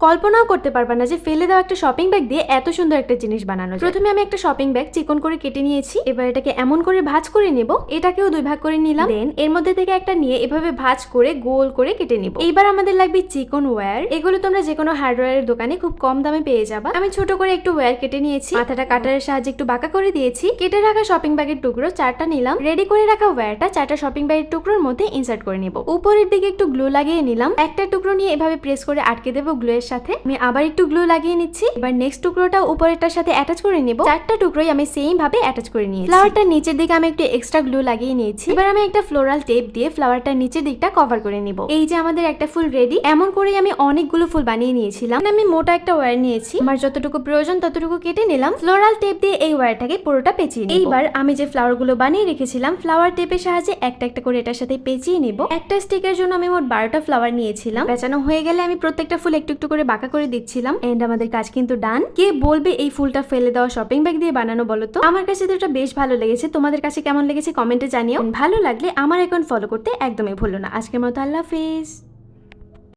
কল্পনাও করতে পারবা না যে ফেলে দেওয়া একটা শপিং ব্যাগ দিয়ে এত সুন্দর একটা জিনিস বানানো যায়। প্রথমে আমি একটা শপিং ব্যাগ চিকন করে কেটে নিয়েছি, এবার এটাকে এমন করে ভাঁজ করে নেব, এটাকেও দুই ভাগ করে নিলাম। দেন এর মধ্যে থেকে একটা নিয়ে এভাবে ভাঁজ করে গোল করে কেটে নিব। এইবার আমাদের লাগবে চিকন ওয়্যার, এগুলো তোমরা যে কোনো হার্ডওয়্যারের দোকানে খুব কম দামে পেয়ে যাবা। আমি ছোট করে একটু ওয়্যার কেটে নিয়েছি, মাথাটা কাটারের সাহায্যে একটু বাঁকা করে দিয়েছি। কেটে রাখা শপিং ব্যাগের টুকরো 4টা নিলাম, রেডি করে রাখা ওয়্যারটা 4টা শপিং ব্যাগের টুকরোর মধ্যে ইনসার্ট করে নিব। উপরের দিকে একটু গ্লু লাগিয়ে নিলাম, একটা টুকরো নিয়ে এভাবে প্রেস করে আটকে দেবো গ্লু এর সাথে। আমি আবার একটু গ্লু লাগিয়ে নিচ্ছি, এবার নেক্সট টুকরোটা উপরেরটার সাথে অ্যাটাচ করে নিব। 4টা টুকরোই আমি সেম ভাবে অ্যাটাচ করে নিয়েছি। ফ্লাওয়ারটার নিচের দিকে আমি একটু এক্সট্রা গ্লু লাগিয়ে নিয়েছি। এবার আমি একটা ফ্লোরাল টেপ দিয়ে ফ্লাওয়ারটার নিচের দিকটা কভার করে নিব। এই যে আমাদের একটা ফুল রেডি। এমন করেই আমি অনেকগুলো ফুল বানিয়ে নিয়েছিলাম। আমি মোটা একটা ওয়্যার নিয়েছি, আমার যতটুকু প্রয়োজন ততটুকু কেটে নিলাম। ফ্লোরাল টেপ দিয়ে এই ওয়্যারটাকে পুরোটা পেঁচিয়ে নিব। এইবার আমি যে ফ্লাওয়ার গুলো বানিয়ে রেখেছিলাম ফ্লাওয়ার টেপের সাহায্যে একটা একটা করে এটার সাথে পেঁচিয়ে নিব। একটা স্টিকের জন্য আমি মোট 12টা ফ্লাওয়ার নিয়েছিলাম। পেঁচানো হয়ে গেলে আমি প্রত্যেকটা ফুল একটু একটু করে বাঁকা করে দিচ্ছিলাম। এন্ড আমাদের কাজ কিন্তু ডান। কে বলবে এই ফুলটা ফেলে দেওয়া শপিং ব্যাগ দিয়ে বানানো বলো তো? আমার কাছে তো এটা বেশ ভালো লেগেছে, তোমাদের কাছে কেমন লেগেছে কমেন্টে জানিও। ভালো লাগলে আমার অ্যাকাউন্ট ফলো করতে একদমই ভুলো না। আজকের মতো আল্লাহ হাফেজ।